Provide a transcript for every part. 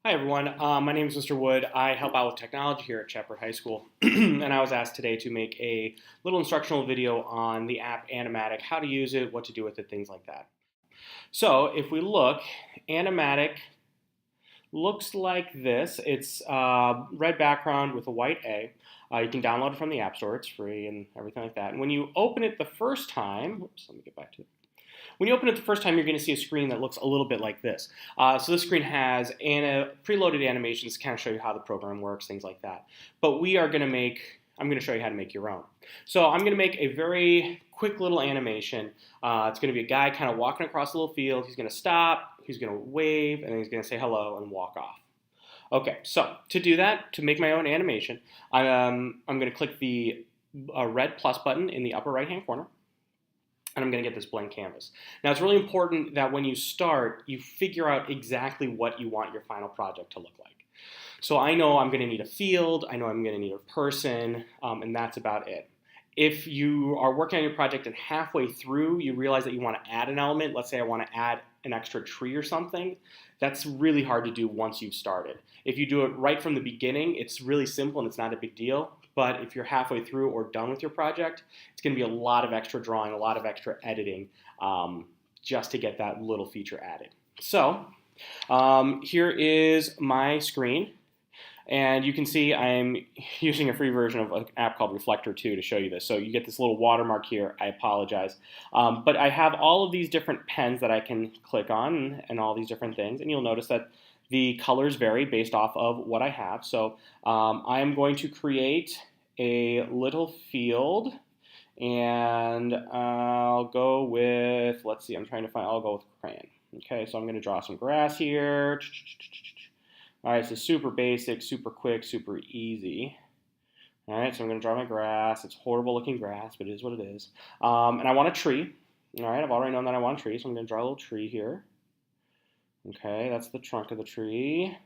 Hi everyone, my name is Mr. Wood. I help out with technology here at Shepherd High School, and I was asked today to make a little instructional video on the app Animatic, how to use it, what to do with it, things like that. So if we look, Animatic looks like this. It's red background with a white A. You can download it from the App Store. It's free and everything like that. And when you open it the first time, oops, let me get back to it. When you open it the first time, you're going to see a screen that looks a little bit like this. So this screen has preloaded animations to kind of show you how the program works, things like that. But I'm going to show you how to make your own. So I'm going to make a very quick little animation. It's going to be a guy kind of walking across a little field. He's going to stop, he's going to wave, and then he's going to say hello and walk off. Okay, so to do that, to make my own animation, I'm going to click the red plus button in the upper right-hand corner, and I'm going to get this blank canvas. Now, it's really important that when you start, you figure out exactly what you want your final project to look like. So I know I'm going to need a field, I know I'm going to need a person, and that's about it. If you are working on your project and halfway through you realize that you want to add an element, let's say I want to add an extra tree or something, that's really hard to do once you've started. If you do it right from the beginning, it's really simple and it's not a big deal. But if you're halfway through or done with your project, it's going to be a lot of extra drawing, a lot of extra editing just to get that little feature added. So here is my screen. And you can see I'm using a free version of an app called Reflector 2 to show you this. So you get this little watermark here. I apologize. But I have all of these different pens that I can click on and all these different things. And you'll notice that the colors vary based off of what I have. So I'm going to create a little field. And I'll go with, let's see, I'll go with crayon. Okay, so I'm going to draw some grass here. All right, so super basic, super quick, super easy. All right, so I'm going to draw my grass. It's horrible looking grass, but it is what it is. And I want a tree. All right, I've already known that I want a tree, so I'm going to draw a little tree here. Okay, that's the trunk of the tree.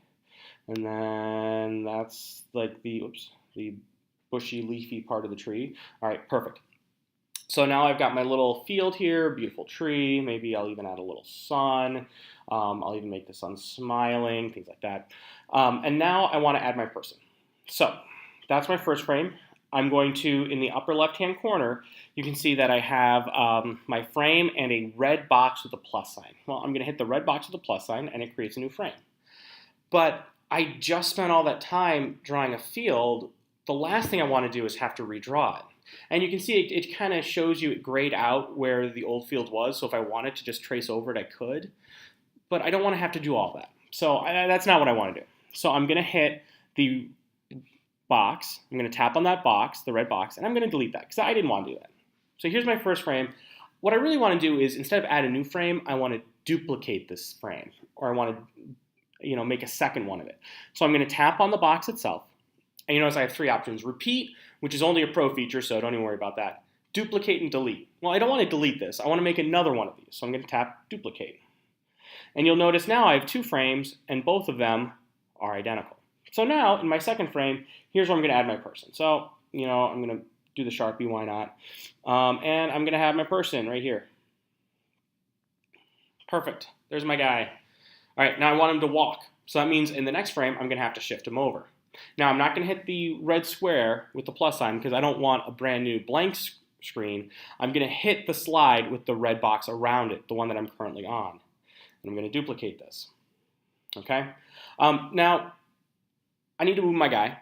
And then that's like the bushy, leafy part of the tree. All right, perfect. So now I've got my little field here, beautiful tree. Maybe I'll even add a little sun. I'll even make the sun smiling, things like that. And now I want to add my person. So that's my first frame. I'm going to, in the upper left-hand corner, you can see that I have my frame and a red box with a plus sign. Well, I'm going to hit the red box with the plus sign, and it creates a new frame. But I just spent all that time drawing a field. The last thing I want to do is have to redraw it. And you can see it kind of shows you it grayed out where the old field was. So if I wanted to just trace over it, I could. But I don't want to have to do all that. So that's not what I want to do. So I'm going to hit the box. I'm going to tap on that box, the red box, and I'm going to delete that because I didn't want to do that. So here's my first frame. What I really want to do is instead of add a new frame, I want to duplicate this frame. Or I want to make a second one of it. So I'm going to tap on the box itself. And you notice I have three options. Repeat, which is only a pro feature, so don't even worry about that. Duplicate and delete. Well, I don't want to delete this. I want to make another one of these. So I'm going to tap duplicate. And you'll notice now I have two frames, and both of them are identical. So now, in my second frame, here's where I'm going to add my person. So, I'm going to do the Sharpie, why not? And I'm going to have my person right here. Perfect. There's my guy. All right, now I want him to walk. So that means in the next frame, I'm going to have to shift him over. Now, I'm not going to hit the red square with the plus sign because I don't want a brand new blank screen. I'm going to hit the slide with the red box around it, the one that I'm currently on. And I'm going to duplicate this. Okay? Now, I need to move my guy,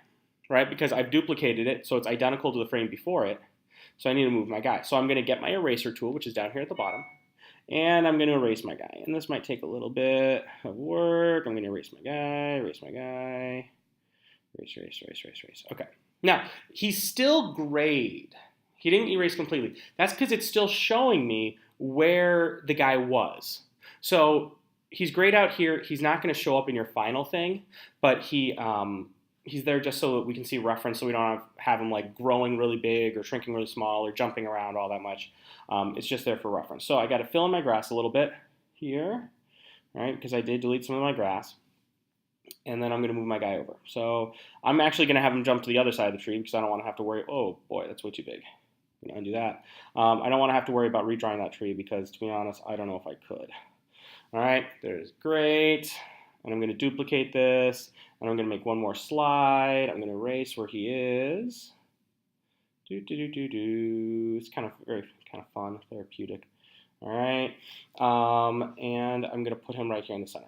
right? Because I've duplicated it, so it's identical to the frame before it. So I need to move my guy. So I'm going to get my eraser tool, which is down here at the bottom. And I'm going to erase my guy. And this might take a little bit of work. I'm going to erase my guy, erase my guy. Erase. Okay. Now, he's still grayed. He didn't erase completely. That's because it's still showing me where the guy was. So he's grayed out here. He's not going to show up in your final thing, but he's there just so that we can see reference, so we don't have him like growing really big or shrinking really small or jumping around all that much. It's just there for reference. So I got to fill in my grass a little bit here, right? Because I did delete some of my grass. And then I'm going to move my guy over. So I'm actually going to have him jump to the other side of the tree because I don't want to have to worry. Oh, boy, that's way too big. I'm going to undo that. I don't want to have to worry about redrawing that tree because, to be honest, I don't know if I could. All right, there's great. and I'm going to duplicate this, and I'm going to make one more slide. I'm going to erase where he is. It's kind of fun, therapeutic. All right, and I'm going to put him right here in the center.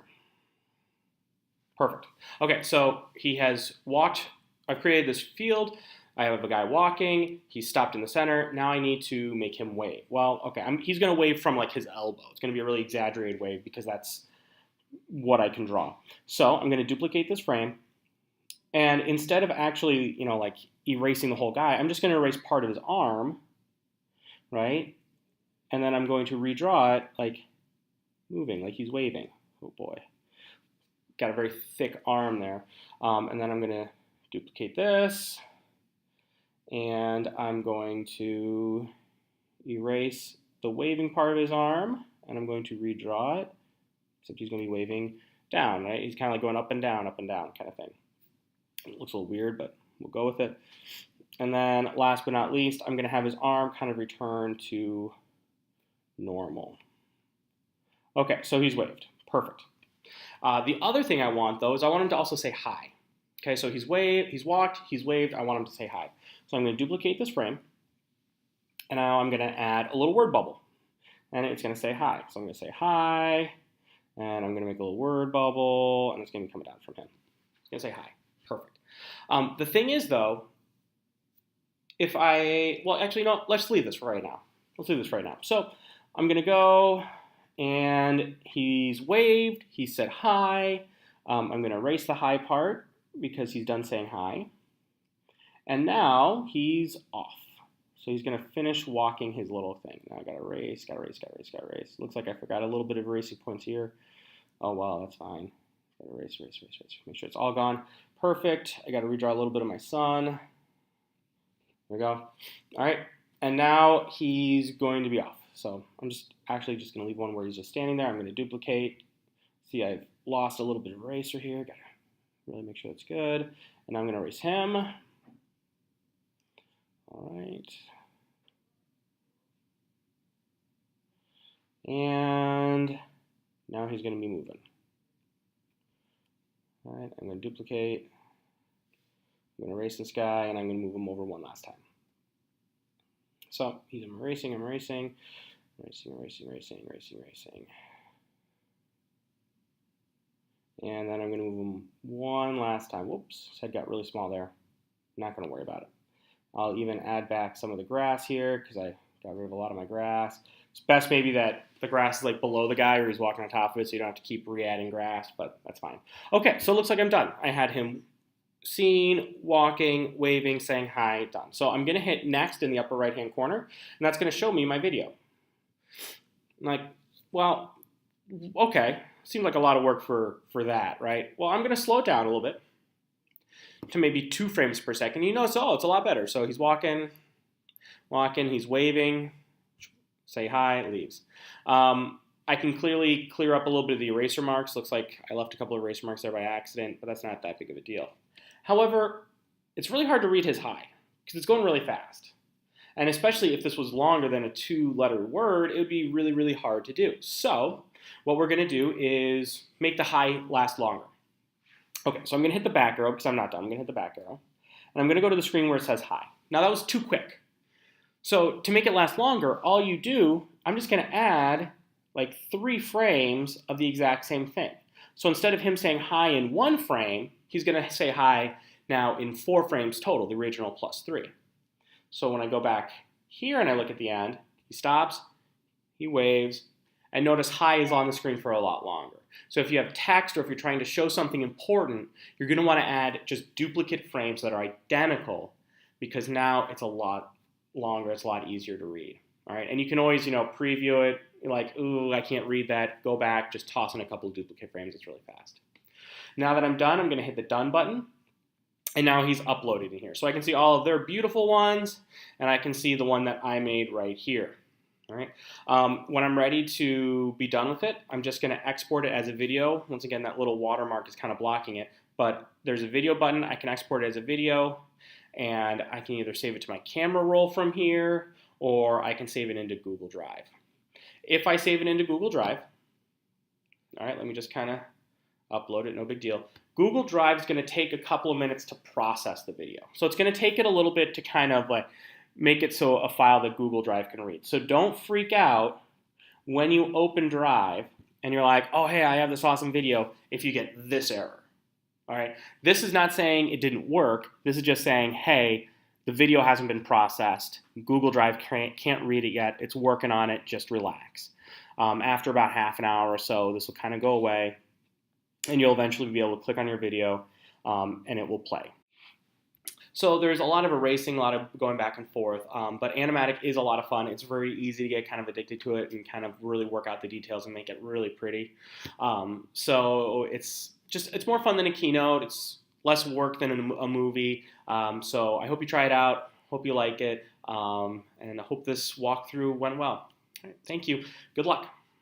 Perfect. Okay, so he has walked. I've created this field. I have a guy walking. He's stopped in the center. Now I need to make him wave. Well, okay, he's going to wave from like his elbow. It's going to be a really exaggerated wave because that's what I can draw. So I'm going to duplicate this frame. And instead of actually, like erasing the whole guy, I'm just going to erase part of his arm, right? And then I'm going to redraw it like moving, like he's waving. Oh boy. Got a very thick arm there. And then I'm going to duplicate this. And I'm going to erase the waving part of his arm. And I'm going to redraw it. Except he's going to be waving down, right? He's kind of like going up and down kind of thing. It looks a little weird, but we'll go with it. And then last but not least, I'm going to have his arm kind of return to normal. Okay, so he's waved. Perfect. The other thing I want, though, is I want him to also say hi. Okay, so he's walked, he's waved. I want him to say hi. So I'm going to duplicate this frame. And now I'm going to add a little word bubble. And it's going to say hi. So I'm going to say hi. And I'm going to make a little word bubble. And it's going to be coming down from him. It's going to say hi. Perfect. The thing is, though, let's leave this for right now. Let's leave this right now. So I'm going to go, and he's waved. He said hi. I'm going to erase the hi part because he's done saying hi. And now he's off. So he's going to finish walking his little thing. Now I got to erase. Looks like I forgot a little bit of erasing points here. Oh, well, that's fine. Got to erase. Make sure it's all gone. Perfect. I got to redraw a little bit of my sun. There we go. All right. And now he's going to be off. So I'm just going to leave one where he's just standing there. I'm going to duplicate. See, I've lost a little bit of eraser here. Got to really make sure it's good. And I'm going to erase him. All right. And now he's going to be moving. All right, I'm going to duplicate. I'm going to erase this guy, and I'm going to move him over one last time. So I'm erasing. And then I'm going to move him one last time. Whoops, his head got really small there. I'm not going to worry about it. I'll even add back some of the grass here because I got rid of a lot of my grass. It's best maybe that the grass is like below the guy or he's walking on top of it so you don't have to keep re-adding grass, but that's fine. Okay, so it looks like I'm done. I had him seen, walking, waving, saying hi, done. So I'm going to hit next in the upper right-hand corner, and that's going to show me my video. I'm like, well, okay, seems like a lot of work for that, right? Well, I'm going to slow it down a little bit to maybe 2 frames per second. You notice, it's a lot better. So he's walking, he's waving, say hi, leaves. I can clearly clear up a little bit of the eraser marks. Looks like I left a couple of eraser marks there by accident, but that's not that big of a deal. However, it's really hard to read his hi because it's going really fast. And especially if this was longer than a 2-letter word, it would be really, really hard to do. So what we're going to do is make the hi last longer. Okay, so I'm going to hit the back arrow because I'm not done. I'm going to hit the back arrow. And I'm going to go to the screen where it says hi. Now that was too quick. So to make it last longer, all you do, I'm just going to add like 3 frames of the exact same thing. So instead of him saying hi in 1 frame, he's going to say hi now in 4 frames total, the original plus 3. So when I go back here and I look at the end, he stops, he waves, and notice hi is on the screen for a lot longer. So if you have text or if you're trying to show something important, you're going to want to add just duplicate frames that are identical because now it's a lot longer, it's a lot easier to read. All right, and you can always, preview it, like, ooh, I can't read that, go back, just toss in a couple of duplicate frames, it's really fast. Now that I'm done, I'm going to hit the done button, and now he's uploaded in here. So I can see all of their beautiful ones, and I can see the one that I made right here. All right. When I'm ready to be done with it, I'm just going to export it as a video. Once again, that little watermark is kind of blocking it, but there's a video button. I can export it as a video, and I can either save it to my camera roll from here, or I can save it into Google Drive. If I save it into Google Drive, all right, let me just kind of Upload it, no big deal. Google Drive is going to take a couple of minutes to process the video. So it's going to take it a little bit to kind of like make it so a file that Google Drive can read. So don't freak out when you open Drive and you're like, oh, hey, I have this awesome video, if you get this error. All right. This is not saying it didn't work. This is just saying, hey, the video hasn't been processed. Google Drive can't read it yet. It's working on it. Just relax. After about half an hour or so, this will kind of go away, and you'll eventually be able to click on your video, and it will play. So there's a lot of erasing, a lot of going back and forth, but Animatic is a lot of fun. It's very easy to get kind of addicted to it and kind of really work out the details and make it really pretty. So it's more fun than a Keynote. It's less work than a movie. So I hope you try it out. Hope you like it. And I hope this walkthrough went well. All right, thank you. Good luck.